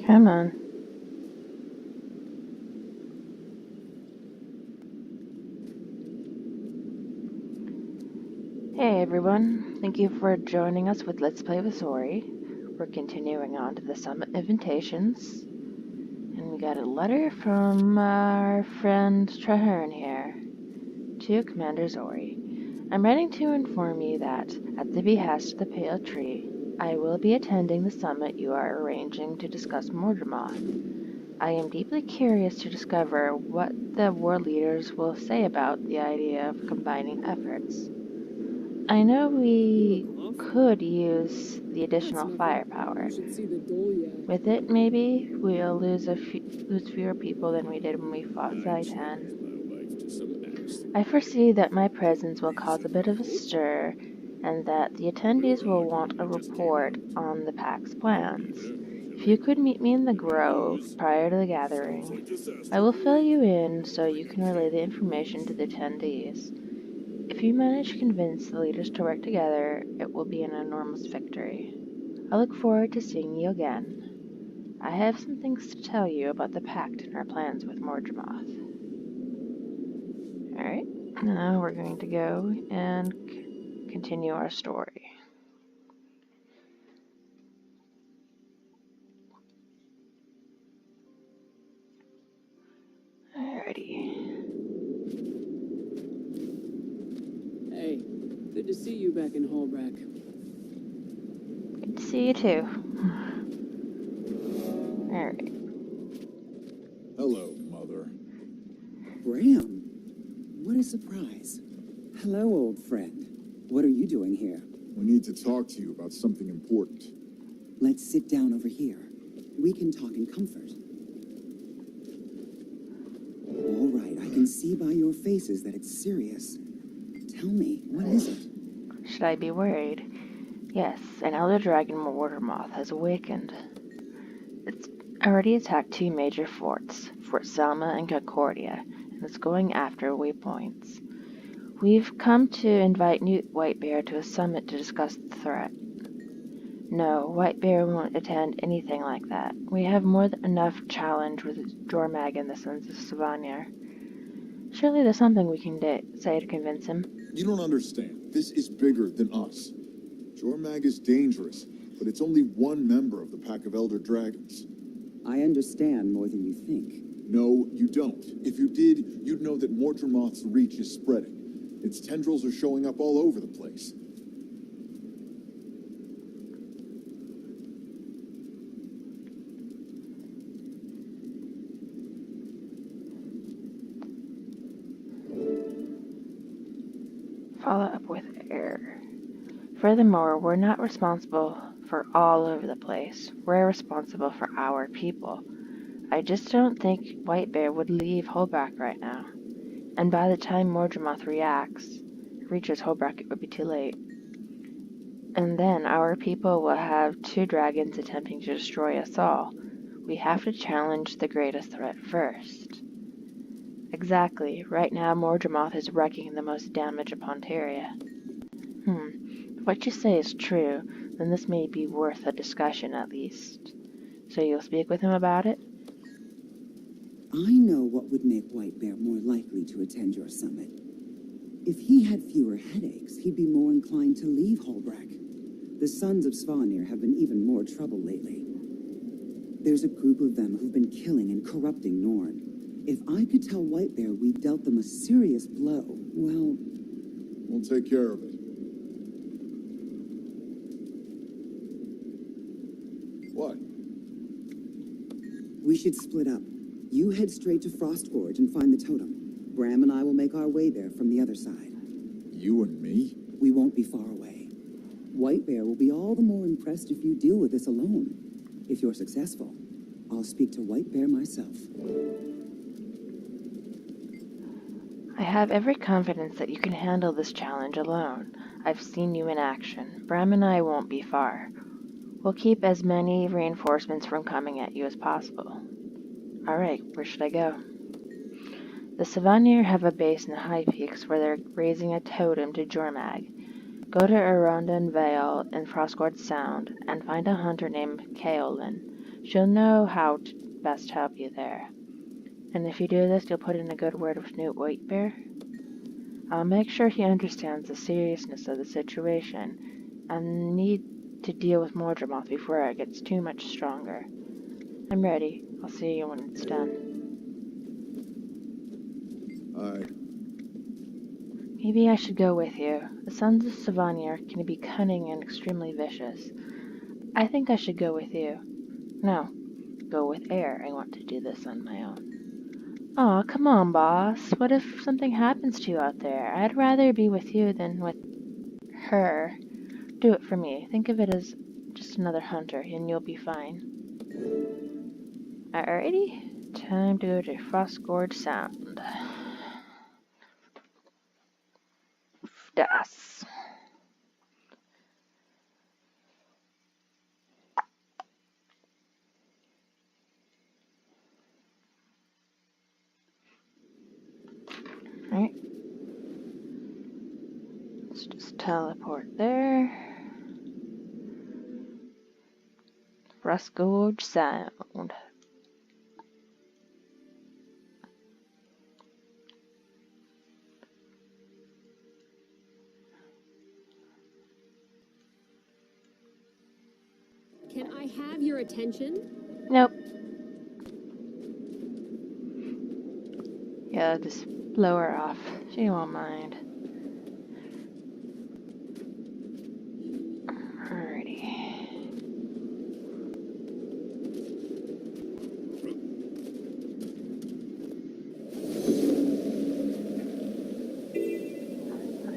Come on. Hey everyone, thank you for joining us with Let's Play with Zori. We're continuing on to the summit invitations. And we got a letter from our friend Traherne here. To Commander Zori. I'm writing to inform you that, at the behest of the Pale Tree, I will be attending the summit you are arranging to discuss Mordramoth. I am deeply curious to discover what the war leaders will say about the idea of combining efforts. I know we could use the additional firepower. With it, maybe, we'll lose fewer people than we did when we fought Zeivu. I foresee that my presence will cause a bit of a stir, and that the attendees will want a report on the pack's plans. If you could meet me in the grove prior to the gathering, I will fill you in so you can relay the information to the attendees. If you manage to convince the leaders to work together, it will be an enormous victory. I look forward to seeing you again. I have some things to tell you about the pact and our plans with Mordramoth. Alright, now we're going to go and continue our story. Alrighty. Hey, good to see you back in Holbrack. Good to see you too. Alright. Hello, Mother. Graham, what a surprise. Hello, old friend. What are you doing here? We need to talk to you about something important. Let's sit down over here. We can talk in comfort. All right, I can see by your faces that it's serious. Tell me, what is it? Should I be worried? Yes, an elder dragon Mordramoth has awakened. It's already attacked two major forts, Fort Selma and Concordia, and it's going after waypoints. We've come to invite Knut Whitebear to a summit to discuss the threat. No, Whitebear won't attend anything like that. We have more than enough challenge with Jormag and the Sons of Svanir. Surely there's something we can say to convince him. You don't understand. This is bigger than us. Jormag is dangerous, but it's only one member of the pack of Elder Dragons. I understand more than you think. No, you don't. If you did, you'd know that Mordramoth's reach is spreading. Its tendrils are showing up all over the place. Follow up with error. Furthermore, we're not responsible for all over the place. We're responsible for our people. I just don't think Whitebear would leave Holbrack right now. And by the time Mordramoth reaches Holbrack, it would be too late. And then our people will have two dragons attempting to destroy us all. We have to challenge the greatest threat first. Exactly. Right now, Mordramoth is wreaking the most damage upon Teria. If what you say is true, then this may be worth a discussion at least. So you'll speak with him about it? I know what would make Whitebear more likely to attend your summit. If he had fewer headaches, he'd be more inclined to leave Holbrack. The Sons of Svanir have been even more trouble lately. There's a group of them who've been killing and corrupting Norn. If I could tell Whitebear we dealt them a serious blow, well... We'll take care of it. What? We should split up. You head straight to Frostgorge and find the totem. Bram and I will make our way there from the other side. You and me? We won't be far away. Whitebear will be all the more impressed if you deal with this alone. If you're successful, I'll speak to Whitebear myself. I have every confidence that you can handle this challenge alone. I've seen you in action. Bram and I won't be far. We'll keep as many reinforcements from coming at you as possible. Alright, where should I go? The Svanir have a base in the high peaks where they're raising a totem to Jormag. Go to Arondan Vale in Frostgord Sound and find a hunter named Kaolin. She'll know how to best help you there. And if you do this, you'll put in a good word with Knut Whitebear. I'll make sure he understands the seriousness of the situation and need to deal with Mordremoth before it gets too much stronger. I'm ready. I'll see you when it's done. Aye. Maybe I should go with you. The sons of Svanir can be cunning and extremely vicious. I think I should go with you. No, go with Air. I want to do this on my own. Aw, come on, boss. What if something happens to you out there? I'd rather be with you than with her. Do it for me. Think of it as just another hunter, and you'll be fine. Alrighty. Time to go to Frostgorge Sound. Das. Alright. Let's just teleport there. Frostgorge Sound. Can I have your attention? Nope. Yeah, just blow her off. She won't mind. Alrighty.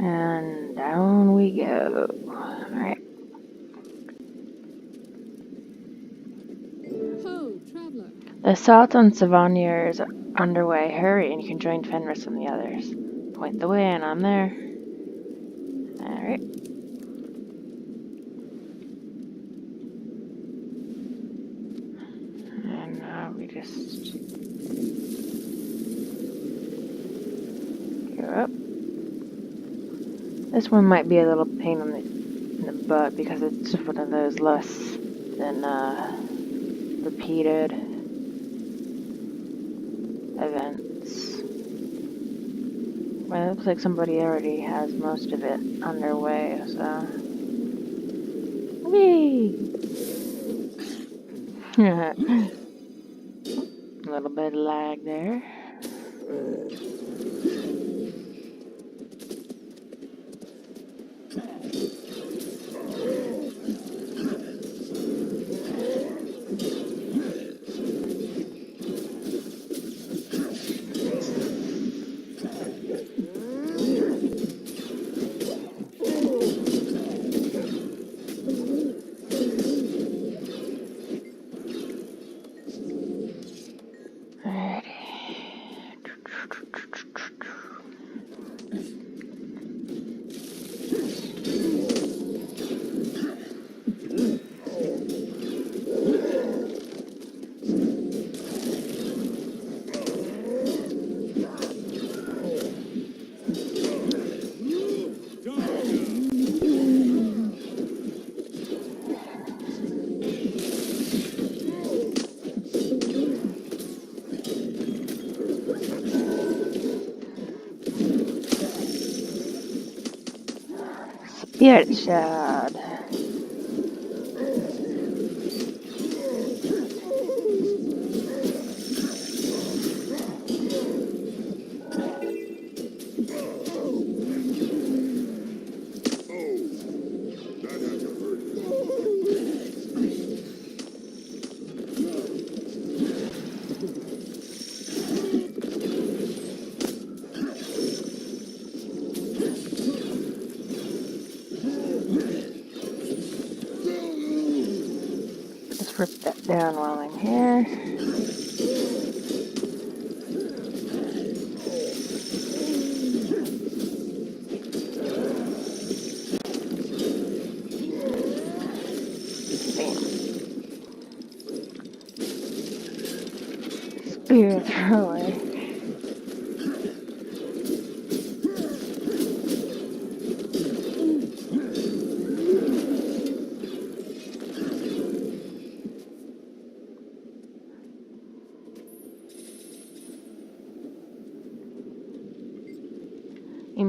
And down we go. Alright. Ho, traveler. The assault on Svanir is underway. Hurry and you can join Fenris and the others. Point the way and I'm there. Alright. And now we just go up. This one might be a little pain in the butt because it's one of those less than repeated events. Well, it looks like somebody already has most of it underway, so. Whee! A little bit of lag there. Spirit Shard. Just rip that down while I'm here. Spear thrower.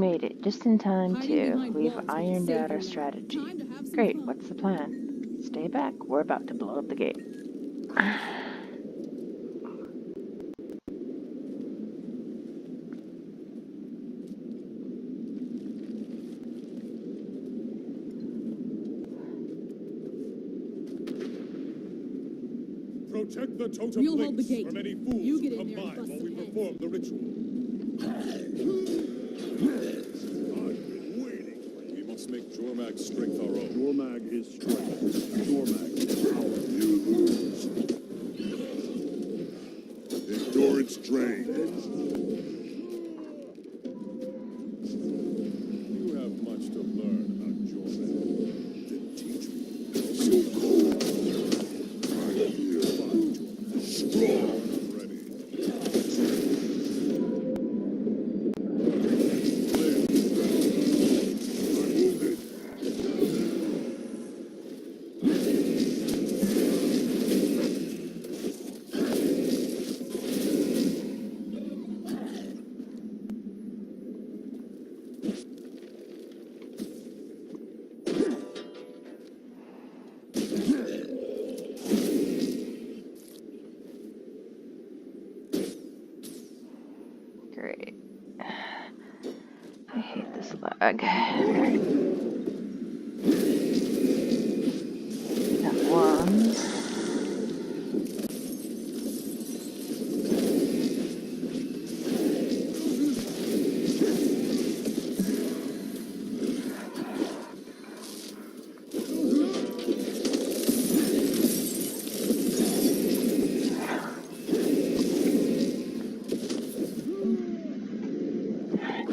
made it just in time Hiding too. behind We've walls won't ironed save out you our now. strategy. Time to have some Great, fun. what's the plan? Stay back, we're about to blow up the gate. Protect the totem We'll hold the links gate. from any fools You who get in come there and by bust while some we heads. perform the ritual. I've been waiting. We must make Jormag's strength our own. Jormag is strength. Jormag is power. You lose. Endurance drained. You have much to learn about Jormag. Then teach me. So cold. Strong. Ready. Great. I hate this lag. That one.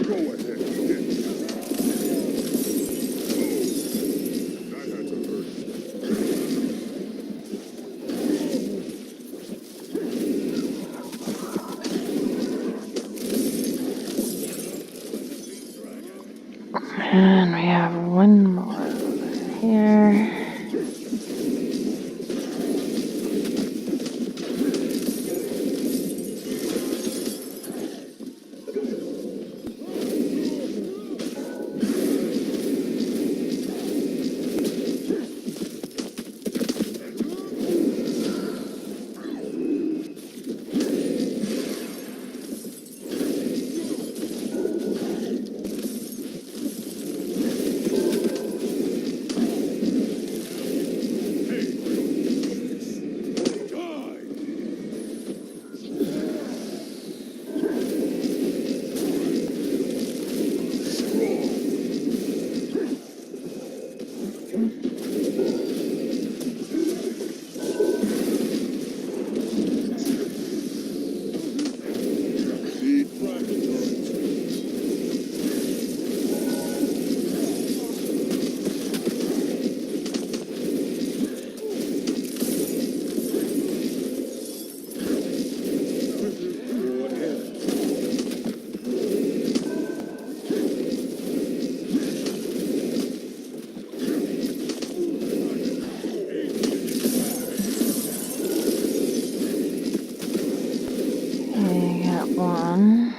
Go ahead. That had to hurt. And we have one more over here. Need private turrets. Go ahead. I got one.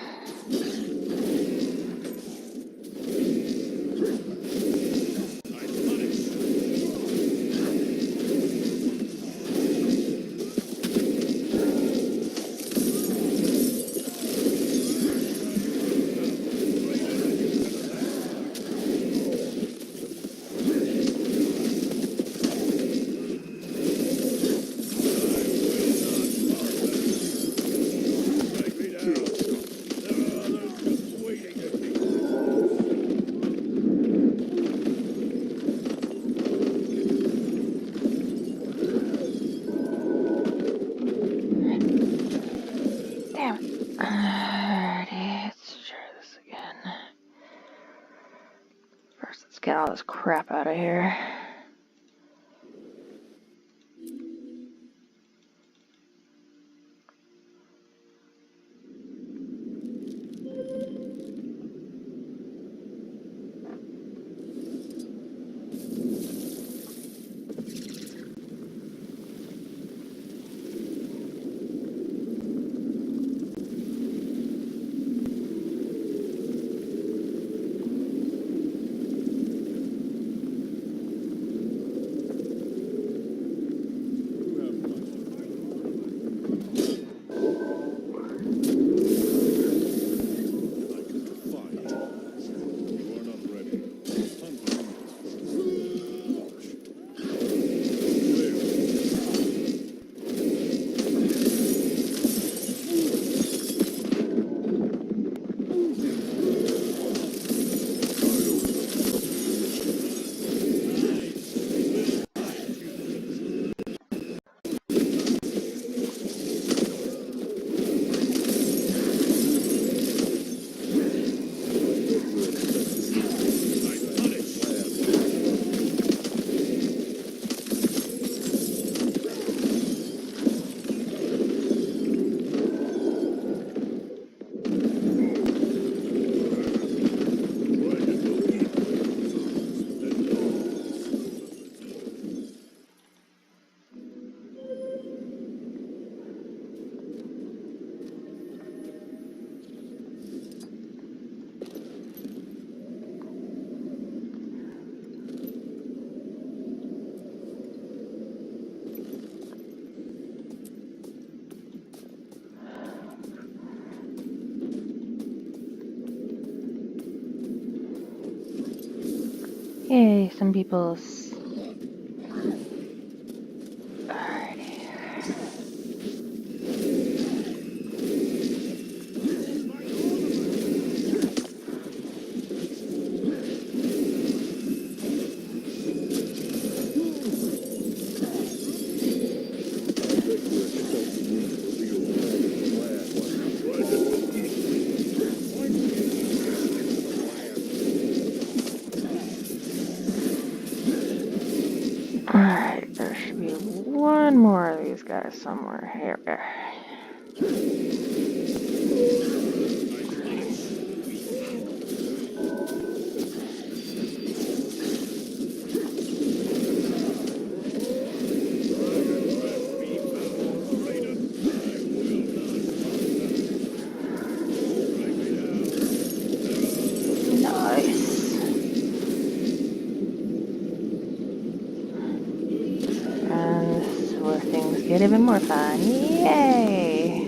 Damn it. Alrighty, let's try this again. First, let's get all this crap out of here. Yay, some people's. Alrighty. Alright, there should be one more of these guys somewhere here. Nice. And this is where things get even more fun. Yay!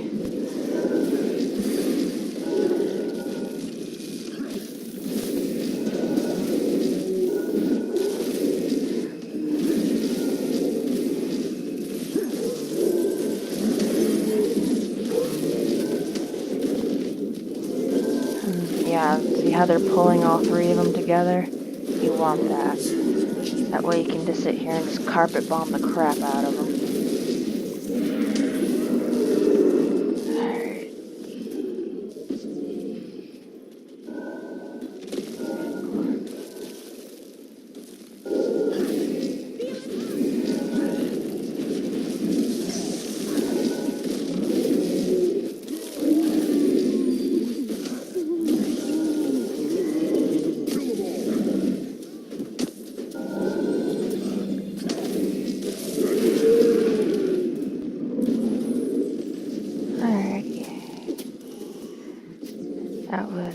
Yeah, see how they're pulling all three of them together? You want that. That way you can just sit here and just carpet bomb the crap out of them. Alright. That was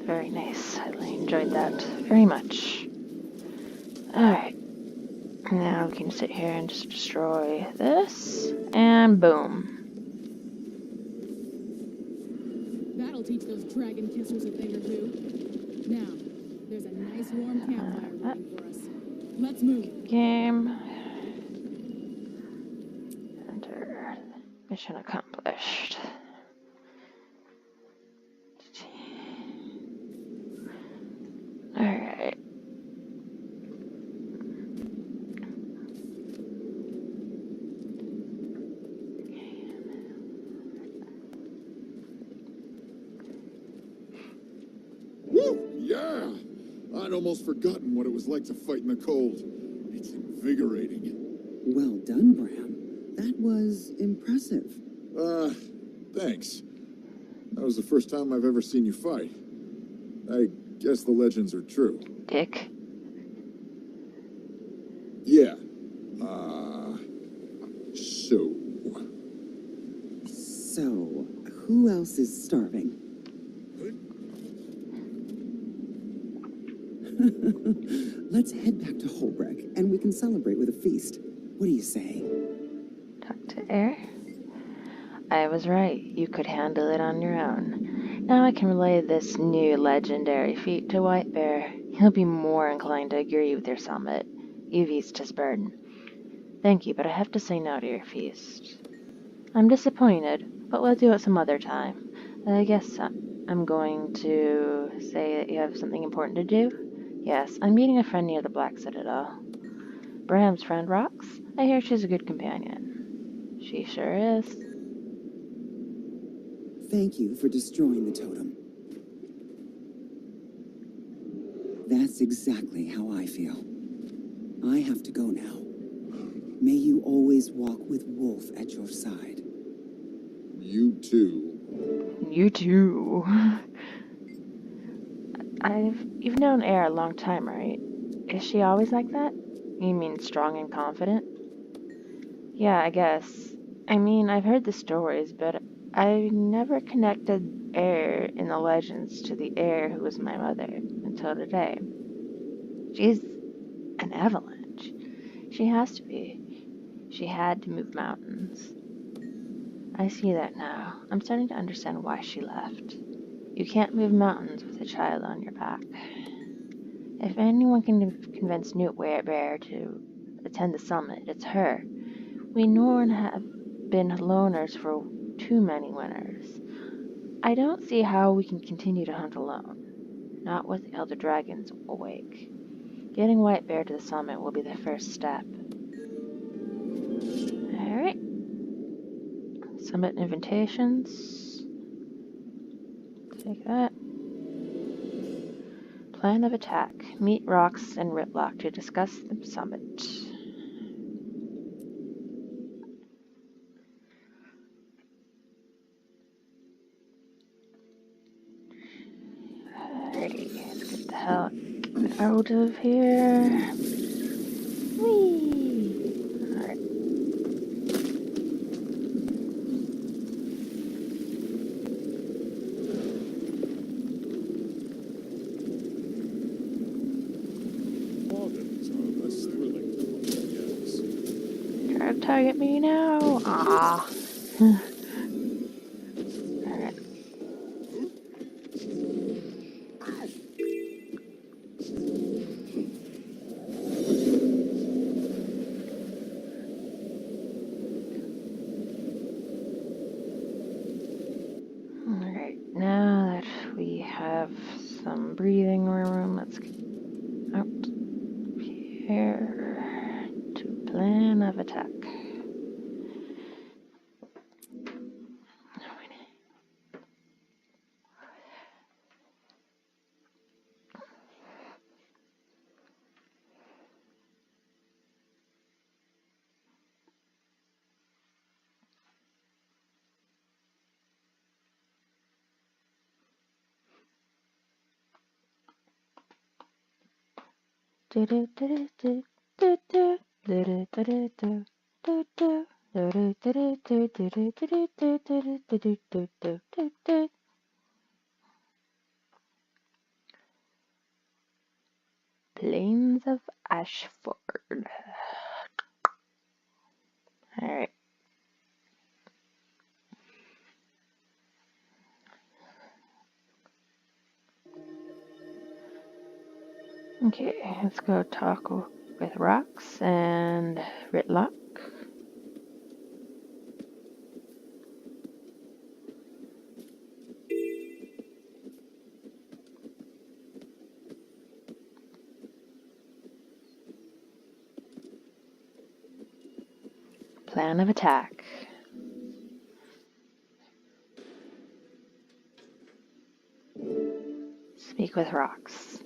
very nice. I really enjoyed that very much. Alright. Now we can sit here and just destroy this. And boom. That'll teach those dragon kissers a thing or two. Now, there's a nice warm campfire waiting for us. Let's move. Game. Enter. Mission accomplished. Alright. Woo! Yeah! I'd almost forgotten what it was like to fight in the cold. It's invigorating. Well done, Bram. That was impressive. Thanks. That was the first time I've ever seen you fight. I guess the legends are true. Dick. Yeah. So, who else is starving? Let's head back to Holbrook, and we can celebrate with a feast. What do you say? Talk to Air. I was right. You could handle it on your own. Now I can relay this new legendary feat to Whitebear. He'll be more inclined to agree with your summit. You've eased his burden. Thank you, but I have to say no to your feast. I'm disappointed, but we'll do it some other time. I guess I'm going to say that you have something important to do? Yes, I'm meeting a friend near the Black Citadel. Bram's friend, Rox? I hear she's a good companion. She sure is. Thank you for destroying the totem. That's exactly how I feel. I have to go now. May you always walk with Wolf at your side. You too. You too. You've known Air a long time, right? Is she always like that? You mean strong and confident? Yeah, I guess. I mean, I've heard the stories, but I never connected Air in the legends to the Air who was my mother until today. She's an avalanche. She has to be. She had to move mountains. I see that now. I'm starting to understand why she left. You can't move mountains with a child on your back. If anyone can convince Knut Whitebear to attend the summit, it's her. We Norn have been loners for too many winters. I don't see how we can continue to hunt alone, not with the Elder Dragons awake. Getting Whitebear to the summit will be the first step. Alright. Summit invitations. Take that. Plan of attack. Meet Rox and Riplock to discuss the summit. Alrighty, let's get the hell out of here. Whee! Alright. Pardons are less thrilling than one guess. Try to target me now. Ah. Alright. Alright, now that we have some breathing room, let's get out here to plan of attack. Plains of Ashford. Alright. Okay, let's go talk with Rox and Ritlock. Plan of attack. Speak with Rox.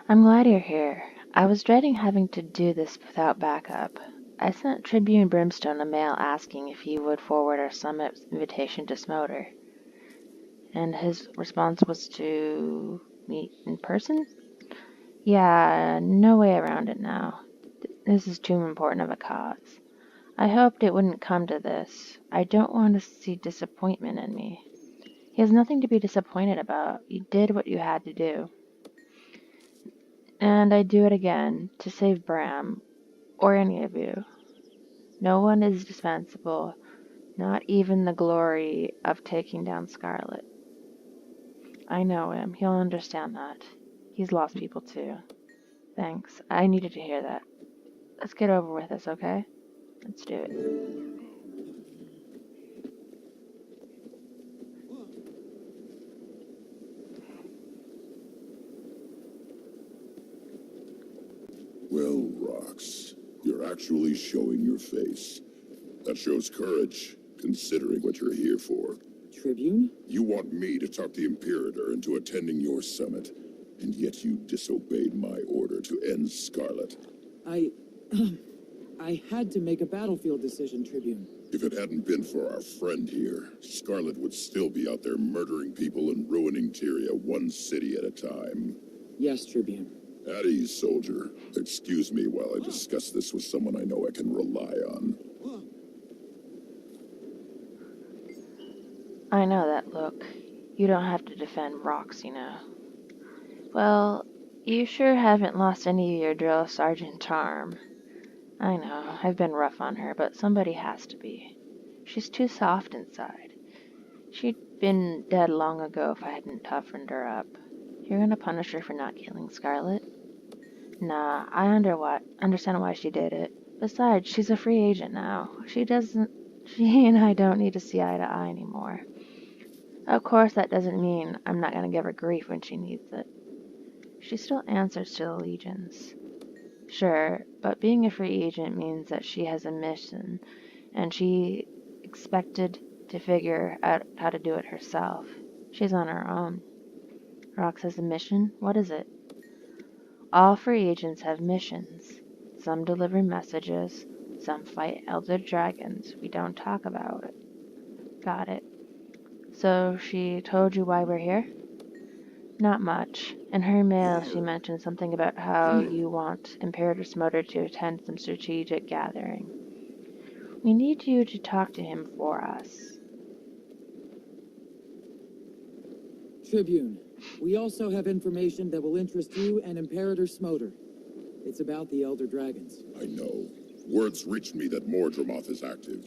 I'm glad you're here. I was dreading having to do this without backup. I sent Tribune Brimstone a mail asking if he would forward our summit invitation to Smoter, and his response was to meet in person? Yeah, no way around it now. This is too important of a cause. I hoped it wouldn't come to this. I don't want to see disappointment in me. He has nothing to be disappointed about. You did what you had to do. And I'd do it again, to save Bram, or any of you. No one is dispensable, not even the glory of taking down Scarlet. I know him, he'll understand that. He's lost people too. Thanks, I needed to hear that. Let's get over with this, okay? Let's do it. Well, Rox, you're actually showing your face. That shows courage, considering what you're here for. Tribune? You want me to talk the Imperator into attending your summit, and yet you disobeyed my order to end Scarlet. I had to make a battlefield decision, Tribune. If it hadn't been for our friend here, Scarlet would still be out there murdering people and ruining Tyria one city at a time. Yes, Tribune. At ease, soldier. Excuse me while I discuss this with someone I know I can rely on. I know that look. You don't have to defend Rox, you know. Well, you sure haven't lost any of your drill sergeant charm. I know, I've been rough on her, but somebody has to be. She's too soft inside. She'd been dead long ago if I hadn't toughened her up. You're gonna punish her for not killing Scarlet? Nah, I understand why she did it. Besides, she's a free agent now. She and I don't need to see eye to eye anymore. Of course, that doesn't mean I'm not gonna give her grief when she needs it. She still answers to the Legions. Sure, but being a free agent means that she has a mission, and she expected to figure out how to do it herself. She's on her own. Rox has a mission? What is it? All free agents have missions. Some deliver messages, some fight elder dragons. We don't talk about it. Got it. So she told you why we're here? Not much. In her mail, she mentioned something about how you want Imperator Smoder to attend some strategic gathering. We need you to talk to him for us. Tribune, we also have information that will interest you and Imperator Smoder. It's about the Elder Dragons. I know. Words reached me that Mordremoth is active.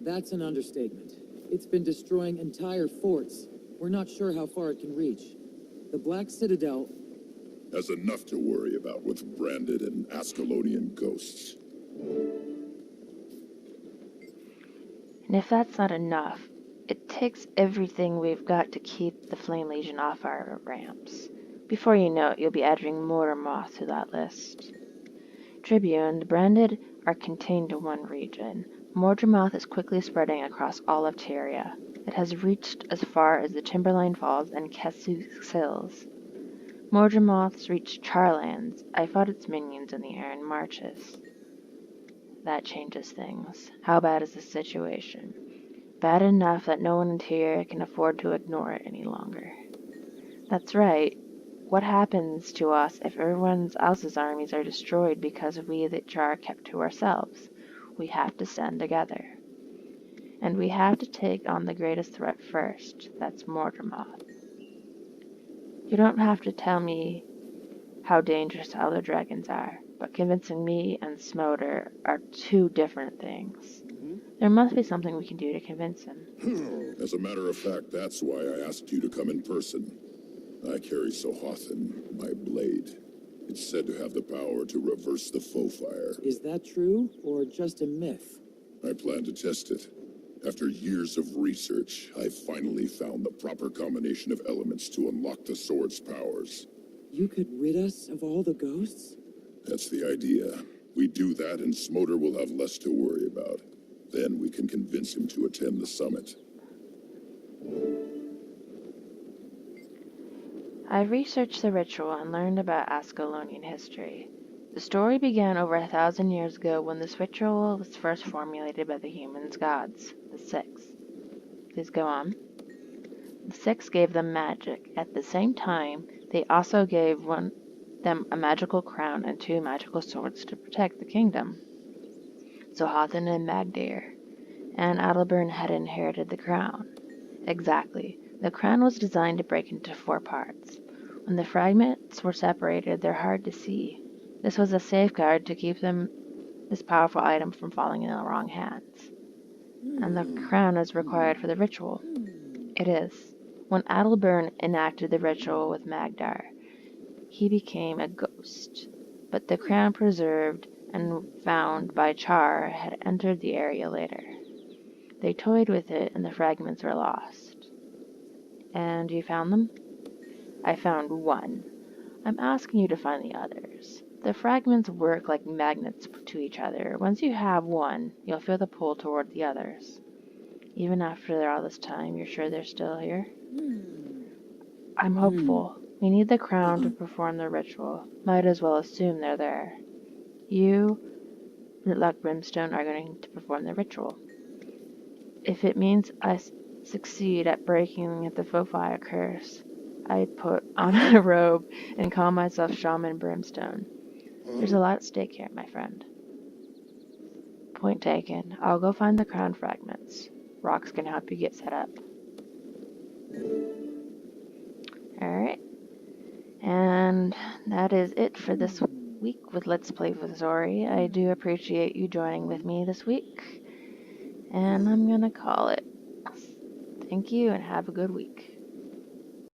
That's an understatement. It's been destroying entire forts. We're not sure how far it can reach. The Black Citadel Has enough to worry about with branded and Ascalonian ghosts. And if that's not enough, it takes everything we've got to keep the Flame Legion off our ramps. Before you know it, you'll be adding more moth to that list. Tribune, the branded are contained to one region. Mordremoth is quickly spreading across all of Tyria. It has reached as far as the Timberline Falls and Kessus Hills. Mordremoth's reached Charlands. I fought its minions in the Iron Marches. That changes things. How bad is the situation? Bad enough that no one in Tyria can afford to ignore it any longer. That's right. What happens to us if everyone else's armies are destroyed because we, the Jar, kept to ourselves? We have to stand together. And we have to take on the greatest threat first. That's Mordremoth. You don't have to tell me how dangerous Elder Dragons are, but convincing me and Smoder are two different things. There must be something we can do to convince him. As a matter of fact, that's why I asked you to come in person. I carry Sohothin, my blade. It's said to have the power to reverse the foe fire. Is that true, or just a myth? I plan to test it. After years of research, I finally found the proper combination of elements to unlock the sword's powers. You could rid us of all the ghosts? That's the idea. We do that and Smoder will have less to worry about. Then we can convince him to attend the summit. I researched the ritual and learned about Ascalonian history. The story began over 1,000 years ago when this ritual was first formulated by the humans' gods, the Six. Please go on. The Six gave them magic. At the same time, they also gave them a magical crown and 2 magical swords to protect the kingdom. Zohathan and Magdair and Adalbern had inherited the crown. Exactly. The crown was designed to break into 4 parts. When the fragments were separated, they're hard to see. This was a safeguard to keep this powerful item from falling in the wrong hands. And the crown is required for the ritual. It is. When Adalbern enacted the ritual with Magdar, he became a ghost. But the crown preserved and found by Char had entered the area later. They toyed with it and the fragments were lost. And you found them? I found 1. I'm asking you to find the others. The fragments work like magnets to each other. Once you have one, you'll feel the pull toward the others. Even after all this time, you're sure they're still here? I'm hopeful. We need the crown to perform the ritual. Might as well assume they're there. You, Luck Brimstone, are going to perform the ritual. If it means I succeed at breaking the Fofire curse, I'd put on a robe and call myself Shaman Brimstone. There's a lot at stake here, my friend. Point taken. I'll go find the crown fragments. Rox can help you get set up. Alright. And that is it for this week with Let's Play with Zori. I do appreciate you joining with me this week. And I'm gonna call it. Thank you and have a good week.